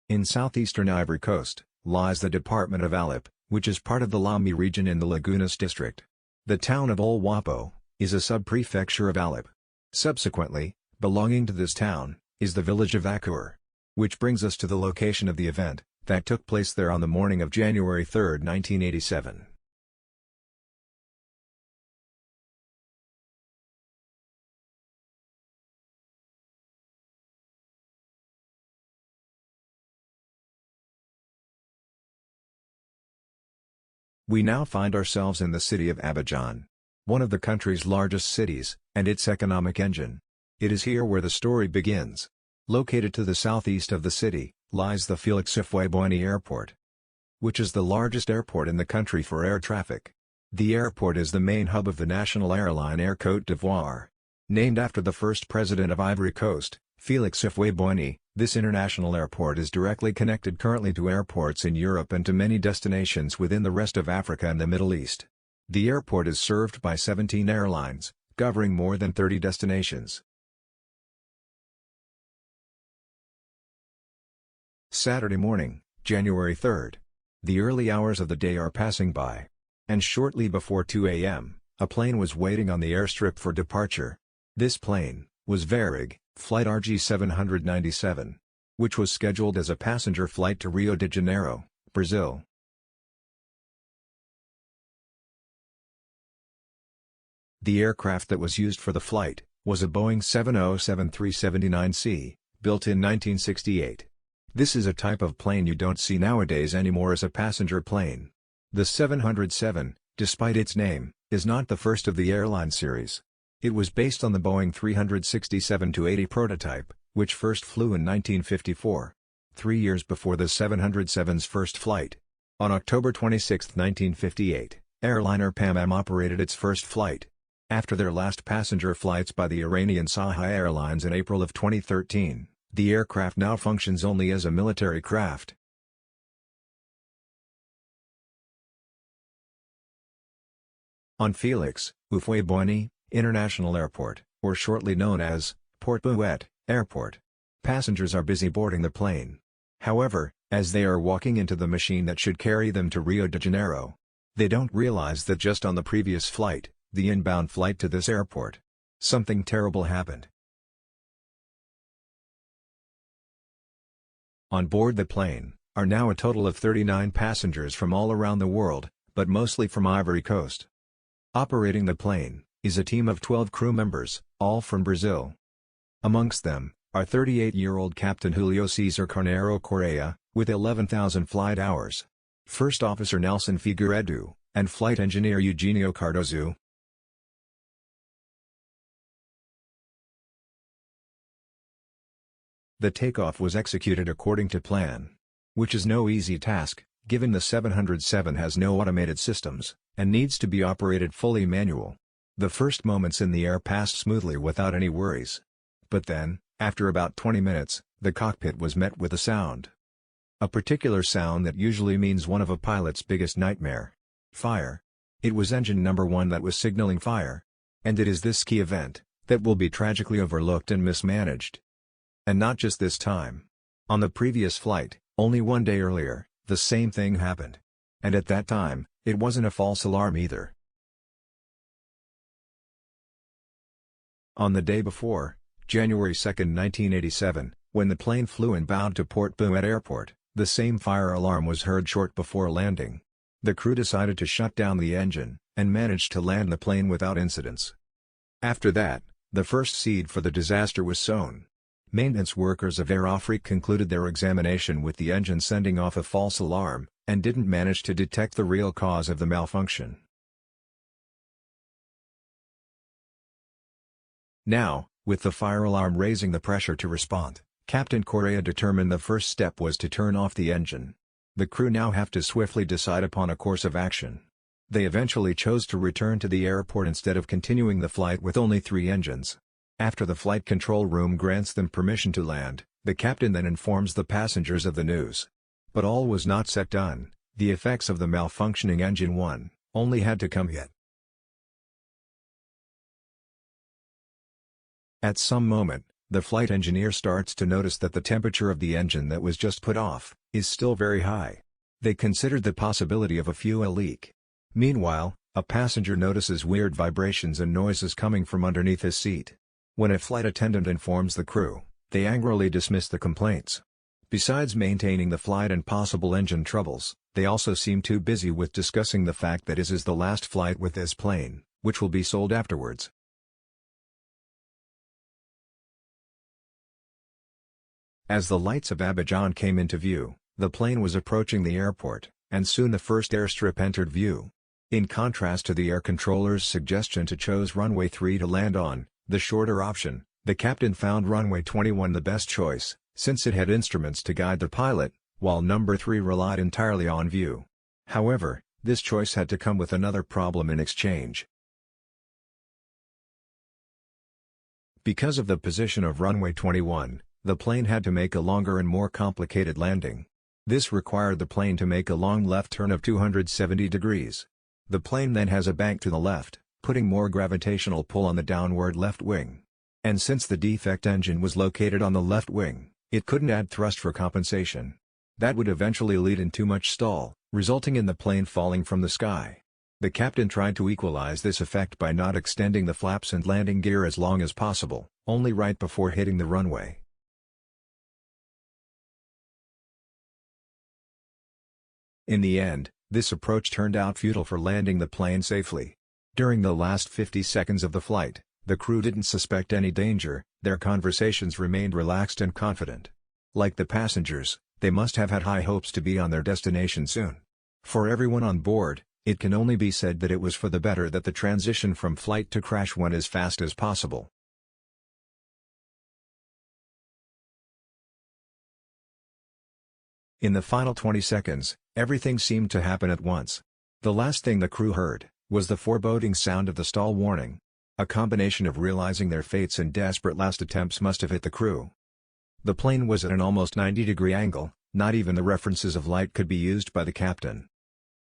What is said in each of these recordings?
In southeastern Ivory Coast, lies the department of Alep, which is part of the Lomé region in the Lagunas district. The town of Olwapo is a sub-prefecture of Alep. Subsequently, belonging to this town, is the village of Akour. Which brings us to the location of the event, that took place there on the morning of January 3, 1987. We now find ourselves in the city of Abidjan, one of the country's largest cities, and its economic engine. It is here where the story begins. Located to the southeast of the city, lies the Félix Houphouët-Boigny Airport, which is the largest airport in the country for air traffic. The airport is the main hub of the national airline Air Côte d'Ivoire. Named after the first president of Ivory Coast, Félix Houphouët-Boigny, this international airport is directly connected currently to airports in Europe and to many destinations within the rest of Africa and the Middle East. The airport is served by 17 airlines, covering more than 30 destinations. Saturday morning, January 3rd. The early hours of the day are passing by. And shortly before 2 a.m., a plane was waiting on the airstrip for departure. This plane was Varig Flight RG-797, which was scheduled as a passenger flight to Rio de Janeiro, Brazil. The aircraft that was used for the flight was a Boeing 707-379C, built in 1968. This is a type of plane you don't see nowadays anymore as a passenger plane. The 707, despite its name, is not the first of the airline series. It was based on the Boeing 367-80 prototype, which first flew in 1954, 3 years before the 707's first flight. On October 26, 1958, airliner Pan Am operated its first flight. After their last passenger flights by the Iranian Saha Airlines in April of 2013, the aircraft now functions only as a military craft. On Félix Houphouët-Boigny International Airport, or shortly known as Port Bouet Airport, passengers are busy boarding the plane. However, as they are walking into the machine that should carry them to Rio de Janeiro, they don't realize that just on the previous flight, the inbound flight to this airport, something terrible happened. On board the plane are now a total of 39 passengers from all around the world, but mostly from Ivory Coast. Operating the plane is a team of 12 crew members, all from Brazil. Amongst them are 38-year-old Captain Julio Cesar Carneiro Correa, with 11,000 flight hours, First Officer Nelson Figueiredo, and Flight Engineer Eugenio Cardozo. The takeoff was executed according to plan, which is no easy task, given the 707 has no automated systems, and needs to be operated fully manual. The first moments in the air passed smoothly without any worries. But then, after about 20 minutes, the cockpit was met with a sound. A particular sound that usually means one of a pilot's biggest nightmare. Fire. It was engine number 1 that was signaling fire. And it is this key event that will be tragically overlooked and mismanaged. And not just this time. On the previous flight, only one day earlier, the same thing happened. And at that time, it wasn't a false alarm either. On the day before, January 2, 1987, when the plane flew inbound to Port Bouet Airport, the same fire alarm was heard short before landing. The crew decided to shut down the engine, and managed to land the plane without incidents. After that, the first seed for the disaster was sown. Maintenance workers of Air Afrique concluded their examination with the engine sending off a false alarm, and didn't manage to detect the real cause of the malfunction. Now, with the fire alarm raising the pressure to respond, Captain Correa determined the first step was to turn off the engine. The crew now have to swiftly decide upon a course of action. They eventually chose to return to the airport instead of continuing the flight with only 3 engines. After the flight control room grants them permission to land, the captain then informs the passengers of the news. But all was not set done. The effects of the malfunctioning engine 1 only had to come yet. At some moment, the flight engineer starts to notice that the temperature of the engine that was just put off is still very high. They considered the possibility of a fuel leak. Meanwhile, a passenger notices weird vibrations and noises coming from underneath his seat. When a flight attendant informs the crew, they angrily dismiss the complaints. Besides maintaining the flight and possible engine troubles, they also seem too busy with discussing the fact that this is the last flight with this plane, which will be sold afterwards. As the lights of Abidjan came into view, the plane was approaching the airport, and soon the first airstrip entered view. In contrast to the air controller's suggestion to choose runway 3 to land on, the shorter option, the captain found runway 21 the best choice, since it had instruments to guide the pilot, while number 3 relied entirely on view. However, this choice had to come with another problem in exchange. Because of the position of runway 21, the plane had to make a longer and more complicated landing. This required the plane to make a long left turn of 270 degrees. The plane then has a bank to the left, putting more gravitational pull on the downward left wing. And since the defect engine was located on the left wing, it couldn't add thrust for compensation. That would eventually lead in too much stall, resulting in the plane falling from the sky. The captain tried to equalize this effect by not extending the flaps and landing gear as long as possible, only right before hitting the runway. In the end, this approach turned out futile for landing the plane safely. During the last 50 seconds of the flight, the crew didn't suspect any danger, their conversations remained relaxed and confident. Like the passengers, they must have had high hopes to be on their destination soon. For everyone on board, it can only be said that it was for the better that the transition from flight to crash went as fast as possible. In the final 20 seconds, everything seemed to happen at once. The last thing the crew heard was the foreboding sound of the stall warning. A combination of realizing their fates and desperate last attempts must have hit the crew. The plane was at an almost 90-degree angle, not even the references of light could be used by the captain.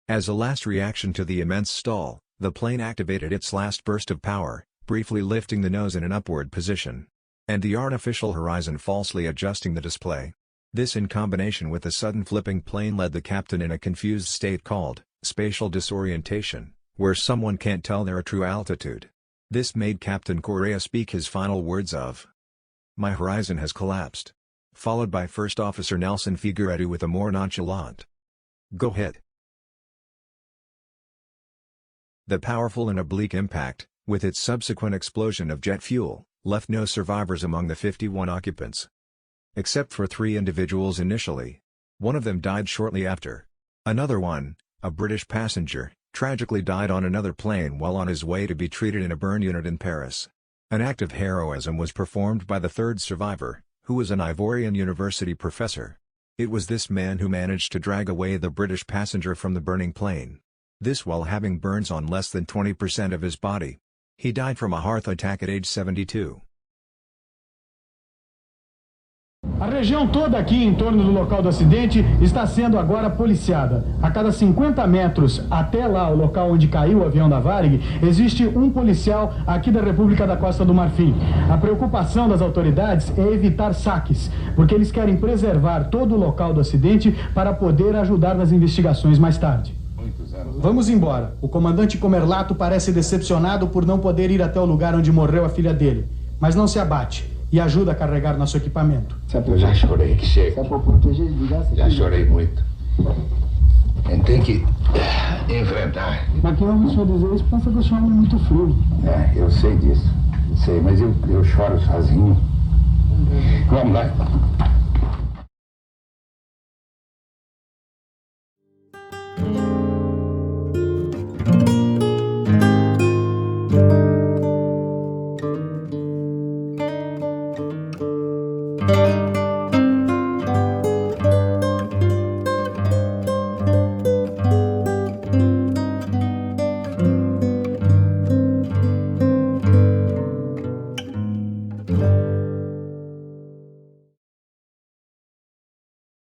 As a last reaction to the immense stall, the plane activated its last burst of power, briefly lifting the nose in an upward position. And the artificial horizon falsely adjusting the display. This in combination with the sudden flipping plane led the captain in a confused state called spatial disorientation, where someone can't tell their true altitude. This made Captain Correa speak his final words of, "My horizon has collapsed," followed by First Officer Nelson Figueiredo with a more nonchalant, "Go ahead." The powerful and oblique impact, with its subsequent explosion of jet fuel, left no survivors among the 51 occupants. Except for 3 individuals initially. One of them died shortly after. Another one, a British passenger, tragically died on another plane while on his way to be treated in a burn unit in Paris. An act of heroism was performed by the third survivor, who was an Ivorian university professor. It was this man who managed to drag away the British passenger from the burning plane. This while having burns on less than 20% of his body. He died from a heart attack at age 72. A região toda aqui em torno do local do acidente está sendo agora policiada. A cada 50 metros até lá, o local onde caiu o avião da Varig, existe um policial aqui da República da Costa do Marfim. A preocupação das autoridades é evitar saques, porque eles querem preservar todo o local do acidente para poder ajudar nas investigações mais tarde. Vamos embora. O comandante Comerlato parece decepcionado por não poder ir até o lugar onde morreu a filha dele. Mas não se abate e ajuda a carregar nosso equipamento. Eu já chorei que chega. Já chorei muito. A gente tem que enfrentar. Mas quem ouve o senhor dizer isso pensa que o senhor é muito frio. Eu sei disso. Sei, mas eu choro sozinho. Vamos lá.